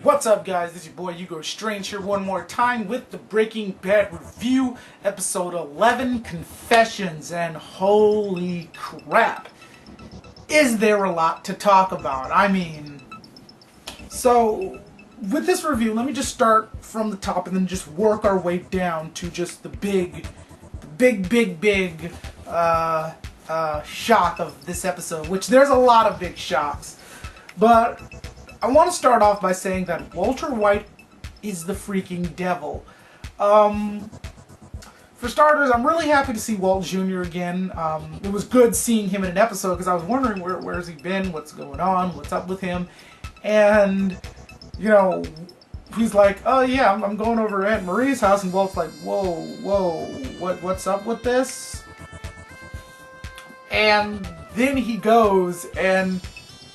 What's up, guys? This is your boy Hugo Strange here one more time with the Breaking Bad review, episode 11, Confessions, and holy crap, is there a lot to talk about? So with this review, let me just start from the top and then just work our way down to just the big shock of this episode, which there's a lot of big shocks, but I want to start off by saying that Walter White is the freaking devil. For starters, I'm really happy to see Walt Jr. again. It was good seeing him in an episode because I was wondering where's he been, what's going on, what's up with him. And, you know, he's like, oh yeah, I'm going over to Aunt Marie's house, and Walt's like, whoa, what's up with this? And then he goes and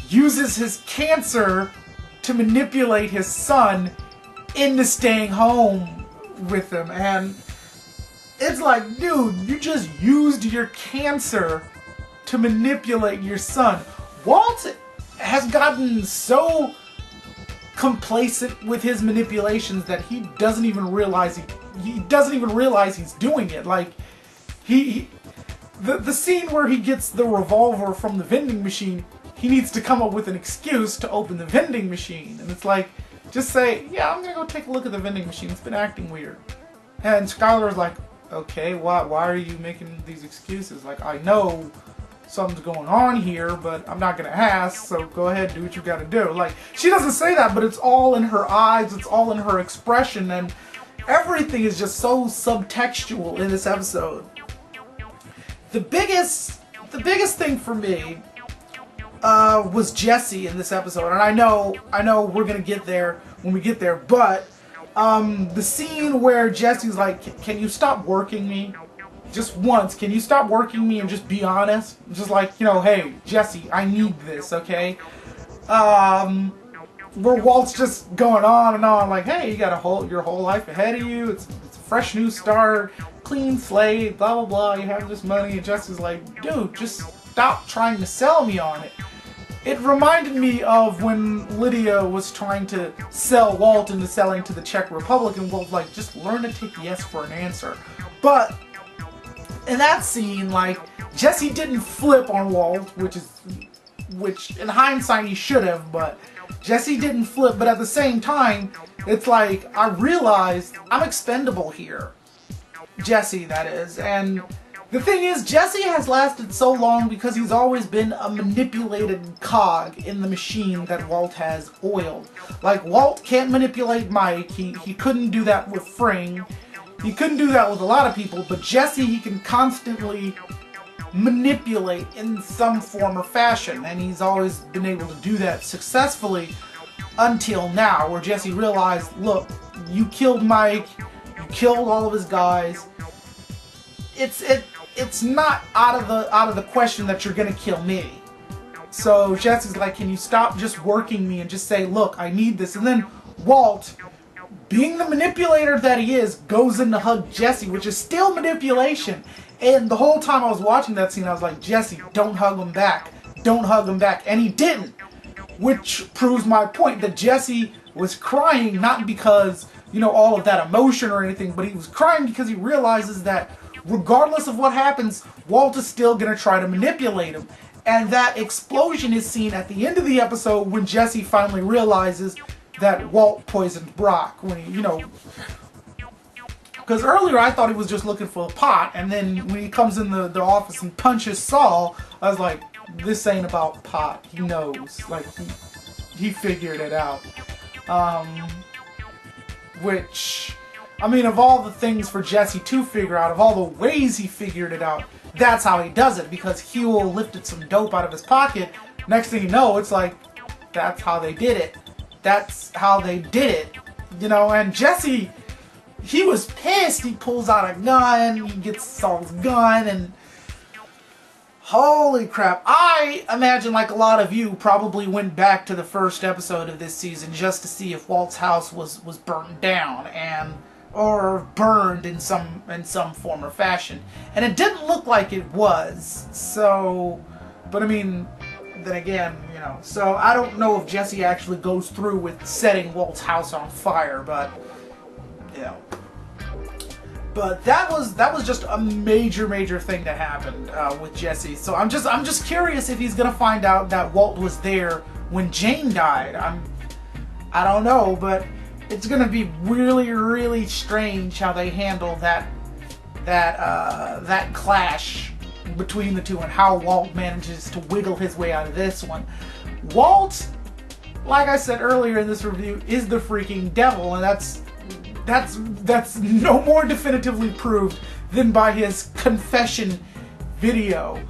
uses his cancer to manipulate his son into staying home with him. And it's like, dude, you just used your cancer to manipulate your son. Walt has gotten so complacent with his manipulations that he doesn't even realize he's doing it. Like, the scene where he gets the revolver from the vending machine, he needs to come up with an excuse to open the vending machine. And it's like, just say, yeah, I'm gonna go take a look at the vending machine. It's been acting weird. And Skylar's like, okay, why are you making these excuses? Like, I know something's going on here, but I'm not gonna ask, so go ahead, do what you gotta do. Like, she doesn't say that, but it's all in her eyes, it's all in her expression, and everything is just so subtextual in this episode. The biggest thing for me was Jesse in this episode, and I know we're gonna get there when we get there, but the scene where Jesse's like, can you stop working me? Just once, can you stop working me and just be honest? Just like, you know, hey, Jesse, I need this, okay? Where Walt's just going on and on, like, hey, you got your whole life ahead of you, it's a fresh new start, clean slate, blah blah blah, you have this money, and Jesse's like, dude, just stop trying to sell me on it. It reminded me of when Lydia was trying to sell Walt into selling to the Czech Republic, and Walt's like, just learn to take yes for an answer. But in that scene, like, Jesse didn't flip on Walt, which in hindsight he should have, but Jesse didn't flip. But at the same time, it's like, I realized I'm expendable here. Jesse, that is. And the thing is, Jesse has lasted so long because he's always been a manipulated cog in the machine that Walt has oiled. Like, Walt can't manipulate Mike, he couldn't do that with Fring, he couldn't do that with a lot of people, but Jesse he can constantly manipulate in some form or fashion, and he's always been able to do that successfully until now, where Jesse realized, look, you killed Mike, you killed all of his guys, it's not out of the question that you're gonna kill me. So Jesse's like, can you stop just working me and just say, look, I need this? And then Walt, being the manipulator that he is, goes in to hug Jesse, which is still manipulation. And the whole time I was watching that scene, I was like, Jesse, don't hug him back. Don't hug him back. And he didn't. Which proves my point that Jesse was crying not because, you know, all of that emotion or anything, but he was crying because he realizes that regardless of what happens, Walt is still going to try to manipulate him. And that explosion is seen at the end of the episode when Jesse finally realizes that Walt poisoned Brock. When he, you know, because earlier I thought he was just looking for a pot, and then when he comes in the office and punches Saul, I was like, this ain't about pot. He knows. Like, he figured it out. Which, I mean, of all the things for Jesse to figure out, of all the ways he figured it out, that's how he does it, because Huel lifted some dope out of his pocket. Next thing you know, it's like, that's how they did it. That's how they did it. You know, and Jesse, he was pissed. He pulls out a gun, he gets Saul's gun, and holy crap. I imagine, like a lot of you, probably went back to the first episode of this season just to see if Walt's house was burnt down, or burned in some form or fashion. And it didn't look like it was. So, but I mean, then again, you know, so I don't know if Jesse actually goes through with setting Walt's house on fire, but, you know. But that was just a major thing that happened with Jesse. So I'm just curious if he's gonna find out that Walt was there when Jane died. I don't know, but it's gonna be really strange how they handle that clash between the two and how Walt manages to wiggle his way out of this one. Walt, like I said earlier in this review, is the freaking devil, and that's no more definitively proved than by his confession video.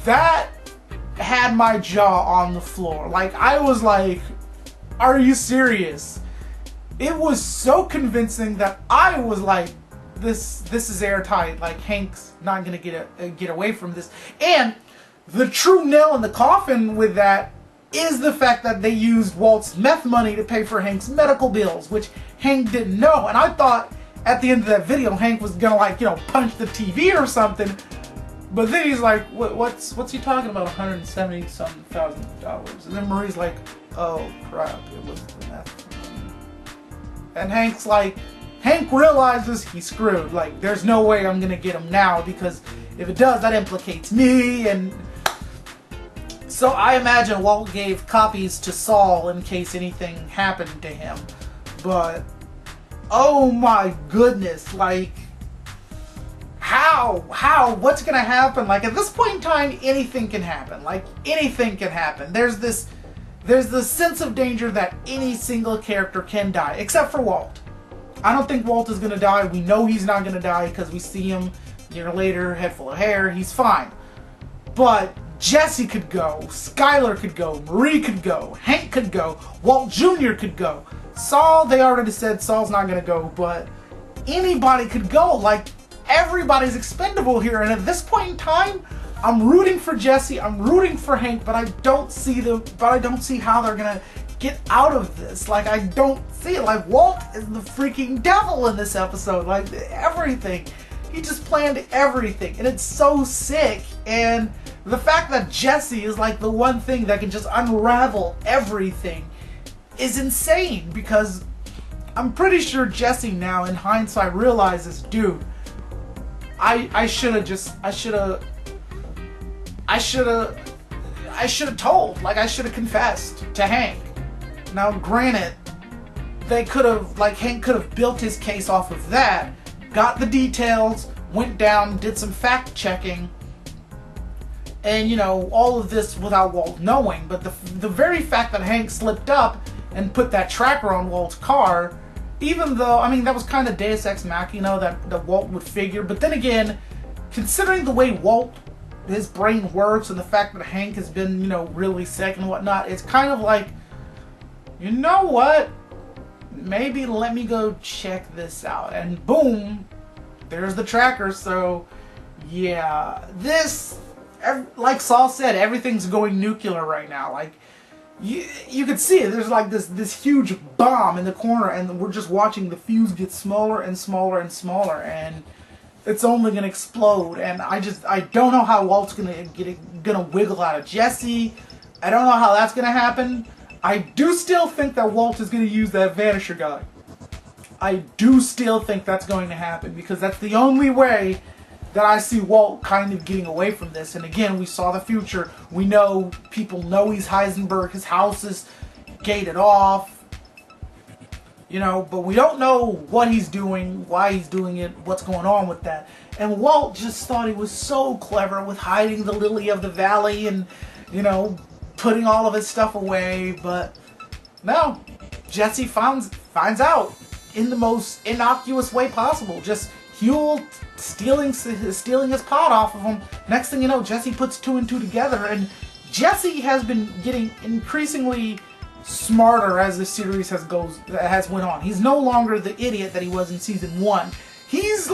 That had my jaw on the floor. Like, I was like, are you serious? It was so convincing that I was like, this is airtight. Like, Hank's not gonna get away from this. And the true nail in the coffin with that is the fact that they used Walt's meth money to pay for Hank's medical bills, which Hank didn't know. And I thought at the end of that video Hank was gonna, like, you know, punch the TV or something. But then he's like, what's he talking about? $170-something thousand. And then Marie's like, oh crap, it was the meth money. And Hank's like, Hank realizes he's screwed. Like, there's no way I'm gonna get him now, because if it does, that implicates me. And so I imagine Walt gave copies to Saul in case anything happened to him. But oh my goodness, like, how, what's gonna happen? Like, at this point in time, anything can happen. Like, anything can happen. There's this sense of danger that any single character can die, except for Walt. I don't think Walt is gonna die. We know he's not gonna die because we see him a year later, head full of hair, he's fine. But Jesse could go, Skyler could go, Marie could go, Hank could go, Walt Jr. could go. Saul, they already said Saul's not gonna go, but anybody could go. Like, everybody's expendable here, and at this point in time, I'm rooting for Jesse, I'm rooting for Hank, but I don't see how they're gonna get out of this. Like, I don't see it. Like, Walt is the freaking devil in this episode. Like, everything. He just planned everything, and it's so sick. And the fact that Jesse is like the one thing that can just unravel everything is insane, because I'm pretty sure Jesse now, in hindsight, realizes, dude, I should have told. Like, I should have confessed to Hank. Now, granted, they could have, like, Hank could have built his case off of that, got the details, went down, did some fact checking, and, you know, all of this without Walt knowing. But the very fact that Hank slipped up and put that tracker on Walt's car, even though, I mean, that was kind of Deus Ex Machina that Walt would figure. But then again, considering the way Walt, his brain works, and the fact that Hank has been, you know, really sick and whatnot, it's kind of like, you know what? Maybe let me go check this out. And boom, there's the tracker. So, yeah, this, like Saul said, everything's going nuclear right now. Like, you could see it. There's like this huge bomb in the corner, and we're just watching the fuse get smaller and smaller and smaller, and it's only gonna explode. And I don't know how Walt's gonna wiggle out of Jesse. I don't know how that's gonna happen. I do still think that Walt is gonna use that Vanisher guy. I do still think that's going to happen, because that's the only way that I see Walt kind of getting away from this. And again, we saw the future. We know, people know he's Heisenberg. His house is gated off. You know, but we don't know what he's doing, why he's doing it, what's going on with that. And Walt just thought he was so clever with hiding the Lily of the Valley and, you know, putting all of his stuff away. But no, Jesse finds out in the most innocuous way possible. Just Huel stealing his pot off of him. Next thing you know, Jesse puts two and two together, and Jesse has been getting increasingly smarter as the series has went on. He's no longer the idiot that he was in season 1. He's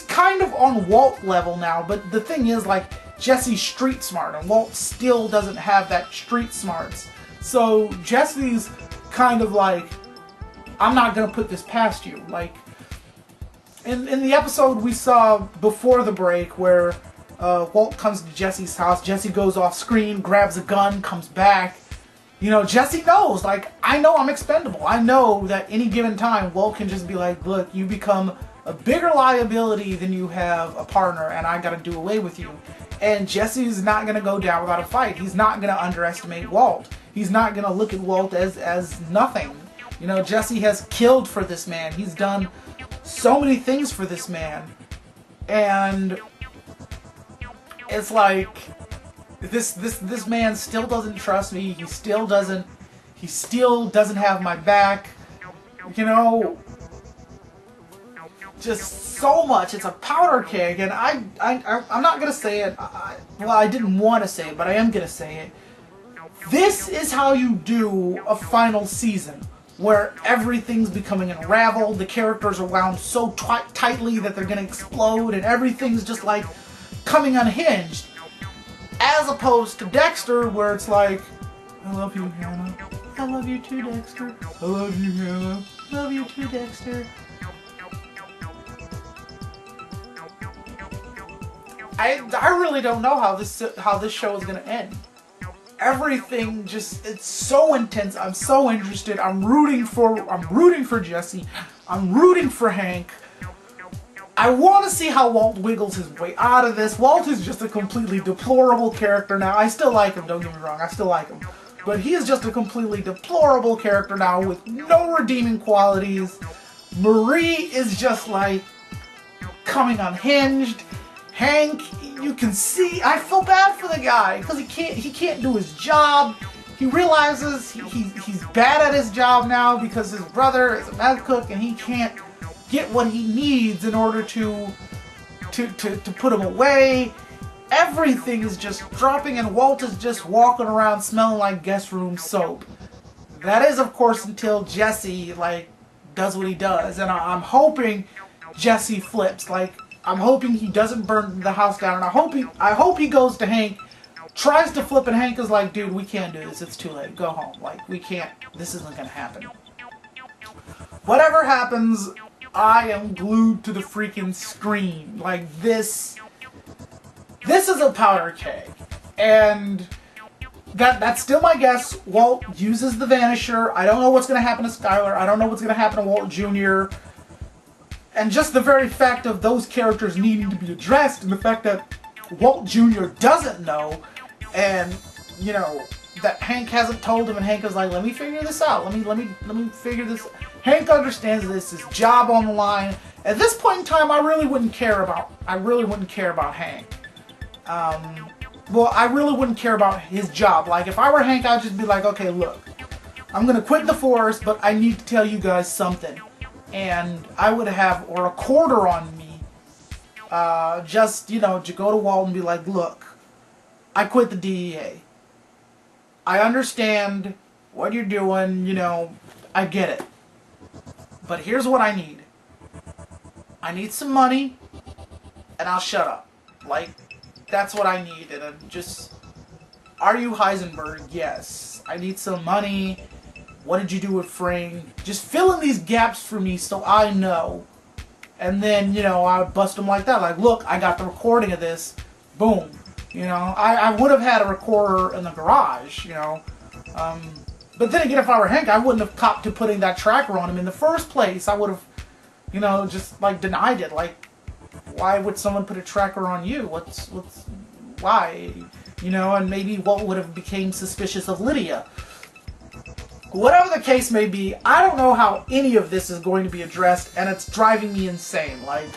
kind of on Walt level now, but the thing is, like, Jesse's street smart, and Walt still doesn't have that street smarts. So Jesse's kind of like, I'm not gonna put this past you. Like, in the episode we saw before the break, where Walt comes to Jesse's house. Jesse goes off screen, grabs a gun, comes back. You know, Jesse knows, like, I know I'm expendable. I know that any given time, Walt can just be like, look, you become a bigger liability than you have a partner, and I gotta do away with you. And Jesse's not gonna go down without a fight. He's not gonna underestimate Walt. He's not gonna look at Walt as nothing. You know, Jesse has killed for this man. He's done so many things for this man. And it's like, this man still doesn't trust me. He still doesn't have my back. You know, just so much. It's a powder keg, and I'm not gonna say it. Well, I didn't want to say it, but I am gonna say it. This is how you do a final season, where everything's becoming unraveled. The characters are wound so tightly that they're gonna explode, and everything's just like coming unhinged. As opposed to Dexter, where it's like, I love you, Hannah. I love you too, Dexter. I love you, Hannah. Love you too, Dexter. I really don't know how this show is gonna end. Everything just, it's so intense. I'm so interested. I'm rooting for Jesse. I'm rooting for Hank. I want to see how Walt wiggles his way out of this. Walt is just a completely deplorable character now. I still like him, don't get me wrong, I still like him. But he is just a completely deplorable character now with no redeeming qualities. Marie is just like coming unhinged. Hank, you can see, I feel bad for the guy because he can't do his job. He realizes he's bad at his job now because his brother is a meth cook and he can't get what he needs in order to put him away. Everything is just dropping and Walt is just walking around smelling like guest room soap. That is, of course, until Jesse, like, does what he does. And I'm hoping Jesse flips. Like, I'm hoping he doesn't burn the house down. And I hope he goes to Hank, tries to flip, and Hank is like, dude, we can't do this. It's too late. Go home. Like, we can't. This isn't going to happen. Whatever happens, I am glued to the freaking screen. Like, this is a powder keg. And that's still my guess. Walt uses the Vanisher. I don't know what's going to happen to Skylar. I don't know what's going to happen to Walt Jr. And just the very fact of those characters needing to be addressed, and the fact that Walt Jr. doesn't know, and, you know, that Hank hasn't told him, and Hank is like, let me figure this out. Let me figure this. Hank understands this, his job on the line. At this point in time, I really wouldn't care about Hank. Well, I really wouldn't care about his job. Like, if I were Hank, I'd just be like, okay, look, I'm gonna quit the force, but I need to tell you guys something. And I would have a recorder on me, just, you know, to go to Walt and be like, look, I quit the DEA. I understand what you're doing, you know, I get it. But here's what I need. I need some money, and I'll shut up. Like, that's what I need. And I'm just, are you Heisenberg? Yes. I need some money. What did you do with Fring? Just fill in these gaps for me so I know. And then, you know, I bust them like that. Like, look, I got the recording of this. Boom. You know, I would have had a recorder in the garage, you know. But then again, if I were Hank, I wouldn't have copped to putting that tracker on him in the first place. I would have, you know, just, like, denied it. Like, why would someone put a tracker on you? Why? You know, and maybe Walt would have became suspicious of Lydia. Whatever the case may be, I don't know how any of this is going to be addressed, and it's driving me insane. Like,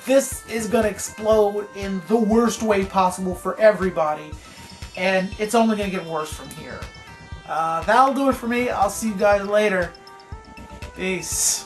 this is going to explode in the worst way possible for everybody, and it's only going to get worse from here. That'll do it for me. I'll see you guys later. Peace.